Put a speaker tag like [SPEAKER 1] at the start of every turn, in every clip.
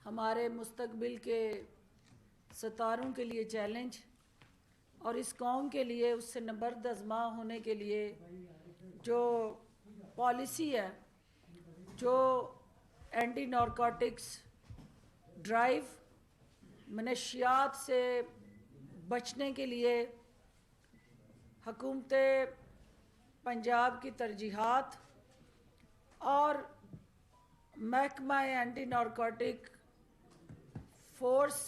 [SPEAKER 1] ہمارے مستقبل کے ستاروں کے لیے چیلنج اور اس قوم کے لیے اس سے نبرد آزما ہونے کے لیے جو پالیسی ہے، جو اینٹی نارکوٹکس ڈرائیو، منشیات سے بچنے کے لیے حکومت پنجاب کی ترجیحات اور محکمہ اینٹی نارکوٹک فورس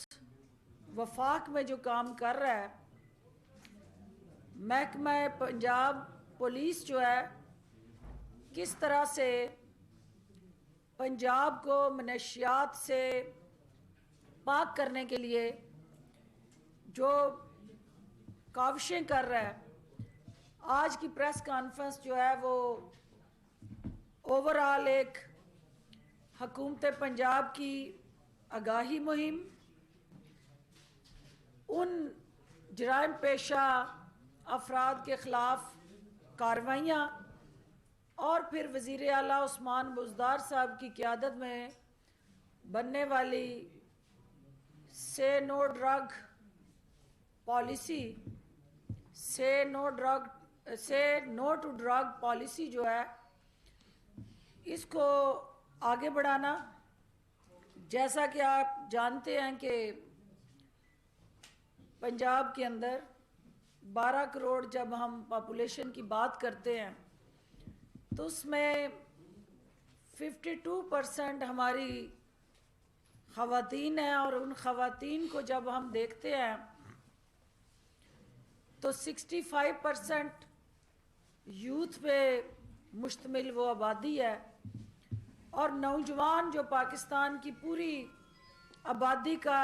[SPEAKER 1] وفاق میں جو کام کر رہا ہے، محکمہ پنجاب پولیس جو ہے کس طرح سے پنجاب کو منشیات سے پاک کرنے کے لیے جو کاوشیں کر رہا ہے۔ آج کی پریس کانفرنس جو ہے وہ اوورآل ایک حکومت پنجاب کی آگاہی مہم، ان جرائم پیشہ افراد کے خلاف کارروائیاں، اور پھر وزیر اعلیٰ عثمان بزدار صاحب کی قیادت میں بننے والی سے نو ڈرگ پالیسی، سے نو ٹو ڈرگ پالیسی جو ہے اس کو آگے بڑھانا۔ جیسا کہ آپ جانتے ہیں کہ پنجاب کے اندر 12 کروڑ جب ہم پاپولیشن کی بات کرتے ہیں تو اس میں 52% ہماری خواتین ہیں، اور ان خواتین کو جب ہم دیکھتے ہیں تو 65% یوتھ پہ مشتمل وہ آبادی ہے، اور نوجوان جو پاکستان کی پوری آبادی کا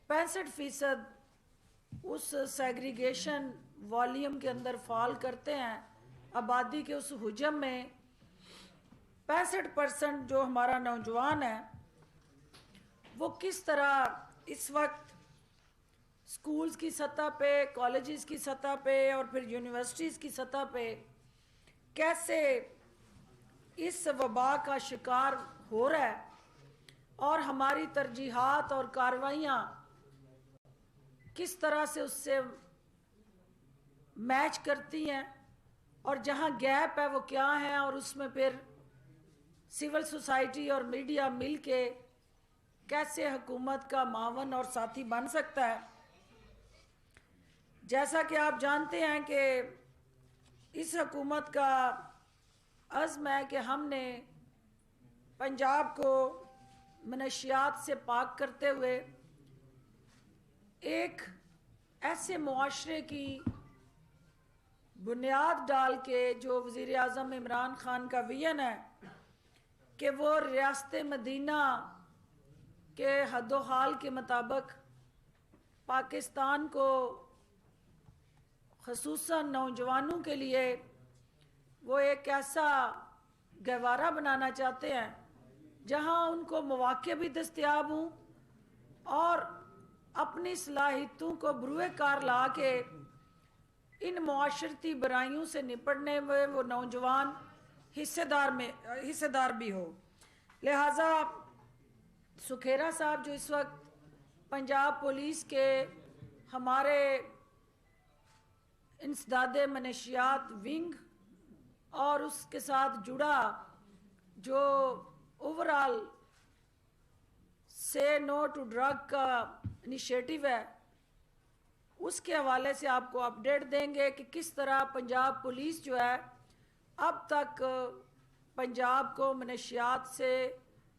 [SPEAKER 1] 65% اس سیگریگیشن والیوم کے اندر فال کرتے ہیں۔ آبادی کے اس حجم میں 65% جو ہمارا نوجوان ہے وہ کس طرح اس وقت سکولز کی سطح پہ، کالجز کی سطح پہ اور پھر یونیورسٹیز کی سطح پہ کیسے اس وبا کا شکار ہو رہا ہے، اور ہماری ترجیحات اور کارروائیاں کس طرح سے اس سے میچ کرتی ہیں، اور جہاں گیپ ہے وہ کیا ہے، اور اس میں پھر سول سوسائٹی اور میڈیا مل کے کیسے حکومت کا معاون اور ساتھی بن سکتا ہے۔ جیسا کہ آپ جانتے ہیں کہ اس حکومت کا عزم ہے کہ ہم نے پنجاب کو منشیات سے پاک کرتے ہوئے ایک ایسے معاشرے کی بنیاد ڈال کے جو وزیر اعظم عمران خان کا ویژن ہے کہ وہ ریاست مدینہ کے حد و حال کے مطابق پاکستان کو خصوصاً نوجوانوں کے لیے وہ ایک ایسا گہوارہ بنانا چاہتے ہیں جہاں ان کو مواقع بھی دستیاب ہوں، اور اپنی صلاحیتوں کو بروئے کار لا کے ان معاشرتی برائیوں سے نپٹنے میں وہ نوجوان حصے دار بھی ہو۔ لہٰذا سکھیرا صاحب جو اس وقت پنجاب پولیس کے ہمارے انسداد منشیات ونگ اور اس کے ساتھ جڑا جو اوورآل سے نو ٹو ڈرگ کا انیشیٹو ہے، اس کے حوالے سے آپ کو اپڈیٹ دیں گے کہ کس طرح پنجاب پولیس جو ہے اب تک پنجاب کو منشیات سے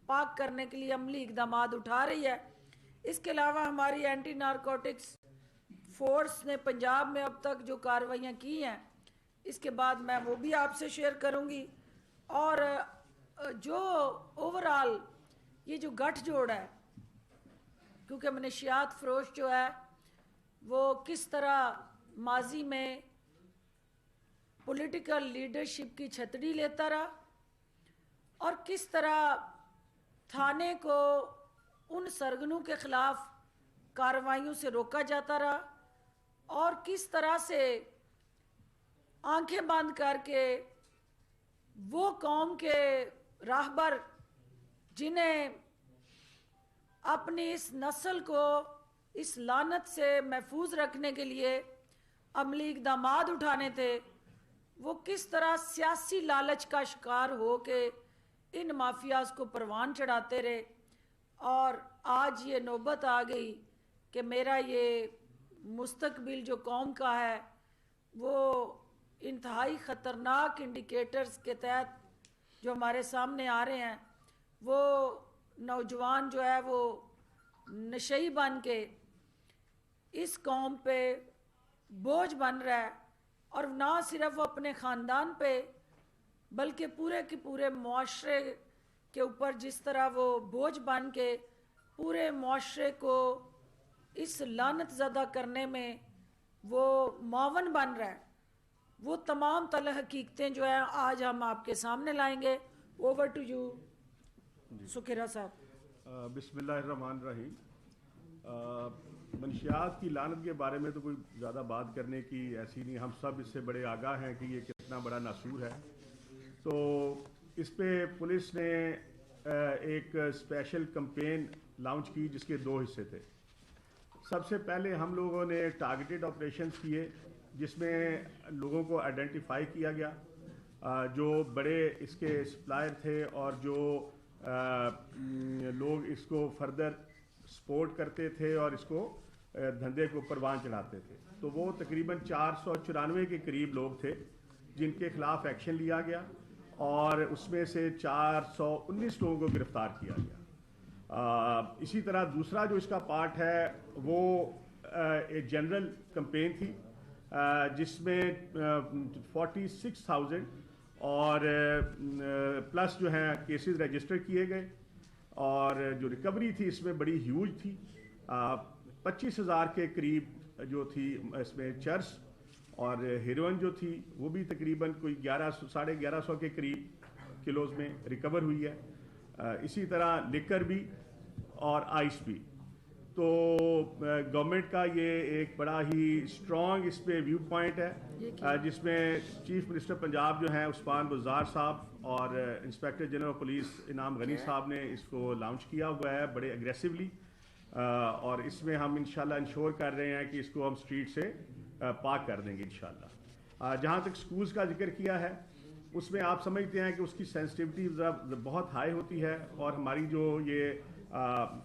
[SPEAKER 1] پاک کرنے کے لیے عملی اقدامات اٹھا رہی ہے۔ اس کے علاوہ ہماری اینٹی نارکوٹکس فورس نے پنجاب میں اب تک جو کارروائیاں کی ہیں اس کے بعد میں وہ بھی آپ سے شیئر کروں گی، اور جو اوورآل یہ جو گٹھ جوڑ ہے، کیونکہ منشیات فروش جو ہے وہ کس طرح ماضی میں پولیٹیکل لیڈرشپ کی چھتری لیتا رہا، اور کس طرح تھانے کو ان سرگنوں کے خلاف کارروائیوں سے روکا جاتا رہا، اور کس طرح سے آنکھیں بند کر کے وہ قوم کے راہبر جنہیں اپنی اس نسل کو اس لعنت سے محفوظ رکھنے کے لیے عملی اقدامات اٹھانے تھے، وہ کس طرح سیاسی لالچ کا شکار ہو کے ان مافیاز کو پروان چڑھاتے رہے، اور آج یہ نوبت آ گئی کہ میرا یہ مستقبل جو قوم کا ہے وہ انتہائی خطرناک انڈیکیٹرز کے تحت جو ہمارے سامنے آ رہے ہیں، وہ نوجوان جو ہے وہ نشئی بن کے اس قوم پہ بوجھ بن رہا ہے، اور نہ صرف وہ اپنے خاندان پہ بلکہ پورے کے پورے معاشرے کے اوپر جس طرح وہ بوجھ بن کے پورے معاشرے کو اس لعنت زدہ کرنے میں وہ معاون بن رہا ہے، وہ تمام تلخ حقیقتیں جو ہیں آج ہم آپ کے سامنے لائیں گے۔ اوور ٹو یو سکھیرا صاحب۔
[SPEAKER 2] بسم اللہ الرحمن الرحیم۔ منشیات کی لعنت کے بارے میں تو کوئی زیادہ بات کرنے کی ایسی نہیں، ہم سب اس سے بڑے آگاہ ہیں کہ یہ کتنا بڑا ناسور ہے۔ تو اس پہ پولیس نے ایک اسپیشل کمپین لانچ کی جس کے 2 حصے تھے۔ سب سے پہلے ہم لوگوں نے ٹارگیٹڈ آپریشنز کیے جس میں لوگوں کو آئیڈینٹیفائی کیا گیا، جو بڑے اس کے سپلائر تھے اور جو لوگ اس کو فردر سپورٹ کرتے تھے اور اس کو دھندے کو پروان چڑھاتے تھے۔ تو وہ تقریباً 494 کے قریب لوگ تھے جن کے خلاف ایکشن لیا گیا، اور اس میں سے 419 لوگوں کو گرفتار کیا گیا۔ اسی طرح دوسرا جو اس کا پارٹ ہے وہ ایک جنرل کمپین تھی جس میں 46,000 اور پلس جو ہیں کیسز رجسٹر کیے گئے، اور جو ریکوری تھی اس میں بڑی ہیوج تھی، 25,000 کے قریب جو تھی اس میں چرس، اور ہیروئن جو تھی وہ بھی تقریباً کوئی 1100 کے قریب کلوز میں ریکور ہوئی ہے، اسی طرح لیکر بھی اور آئس بھی۔ تو گورنمنٹ کا یہ ایک بڑا ہی اسٹرانگ اس پہ ویو پوائنٹ ہے، جس میں چیف منسٹر پنجاب جو ہیں عثمان بزدار صاحب اور انسپیکٹر جنرل پولیس انعام غنی صاحب نے اس کو لانچ کیا ہوا ہے بڑے اگریسولی، اور اس میں ہم انشاءاللہ انشور کر رہے ہیں کہ اس کو ہم اسٹریٹ سے پاک کر دیں گے انشاءاللہ۔ جہاں تک سکولز کا ذکر کیا ہے اس میں آپ سمجھتے ہیں کہ اس کی سینسٹیوٹی بہت ہائی ہوتی ہے، اور ہماری جو یہ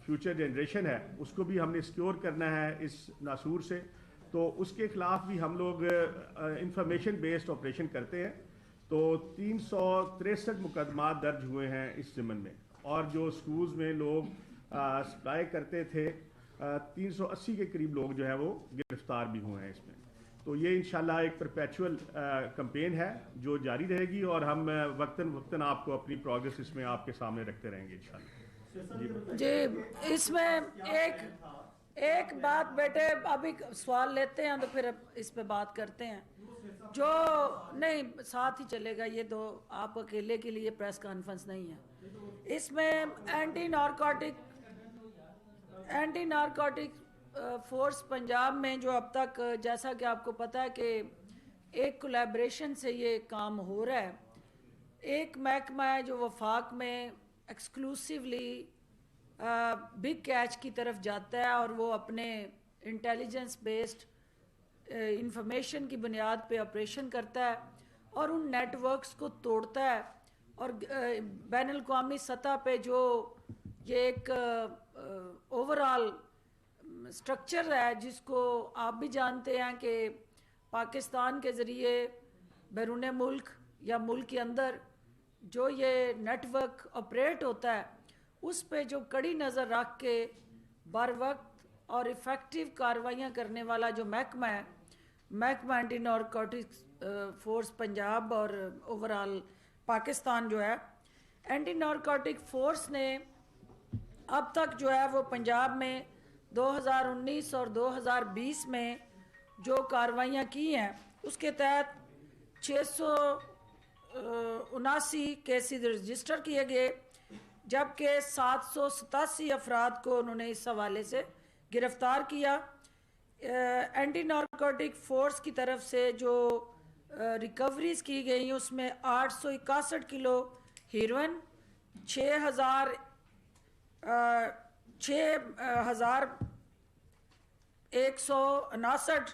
[SPEAKER 2] فیوچر جنریشن ہے اس کو بھی ہم نے سیکیور کرنا ہے اس ناسور سے، تو اس کے خلاف بھی ہم لوگ انفارمیشن بیسڈ آپریشن کرتے ہیں۔ تو 363 مقدمات درج ہوئے ہیں اس ضمن میں، اور جو سکولز میں لوگ سپلائی کرتے تھے 380 کے قریب لوگ جو ہیں وہ گرفتار بھی ہوئے ہیں اس میں۔ تو یہ انشاءاللہ ایک پرپیچول کمپین ہے جو جاری رہے گی، اور ہم وقتاً وقتاً آپ کو اپنی پروگریس اس میں آپ کے سامنے رکھتے رہیں گے انشاءاللہ۔
[SPEAKER 1] جی اس میں ایک بات بیٹے ابھی سوال لیتے ہیں تو پھر اس پہ بات کرتے ہیں، جو نہیں ساتھ ہی چلے گا، یہ تو آپ اکیلے کے لیے پریس کانفرنس نہیں ہے۔ اس میں اینٹی نارکوٹک فورس پنجاب میں جو اب تک جیسا کہ آپ کو پتہ ہے کہ ایک کولیبریشن سے یہ کام ہو رہا ہے، ایک محکمہ ہے جو وفاق میں ایکسکلوسیولی بگ کیچ کی طرف جاتا ہے، اور وہ اپنے انٹیلیجنس بیسڈ انفارمیشن کی بنیاد پہ آپریشن کرتا ہے اور ان نیٹ ورکس کو توڑتا ہے، اور بین الاقوامی سطح پہ جو یہ ایک اوورال سٹرکچر ہے جس کو آپ بھی جانتے ہیں کہ پاکستان کے ذریعے بیرون ملک یا ملک کے اندر جو یہ نیٹ ورک آپریٹ ہوتا ہے اس پہ جو کڑی نظر رکھ کے بر وقت اور ایفیکٹو کارروائیاں کرنے والا جو محکمہ ہے، محکمہ اینٹی نارکوٹکس فورس پنجاب اور اوورال پاکستان جو ہے، اینٹی نارکوٹک فورس نے اب تک جو ہے وہ پنجاب میں 2019 اور 2020 میں جو کارروائیاں کی ہیں اس کے تحت 679 کیسز رجسٹر کیے گئے، جبکہ 787 افراد کو انہوں نے اس حوالے سے گرفتار کیا۔ اینٹی نارکوٹک فورس کی طرف سے جو ریکوریز کی گئی اس میں 861 کلو ہیروئن، 6,159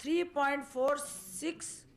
[SPEAKER 1] 3.46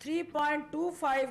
[SPEAKER 1] 3.25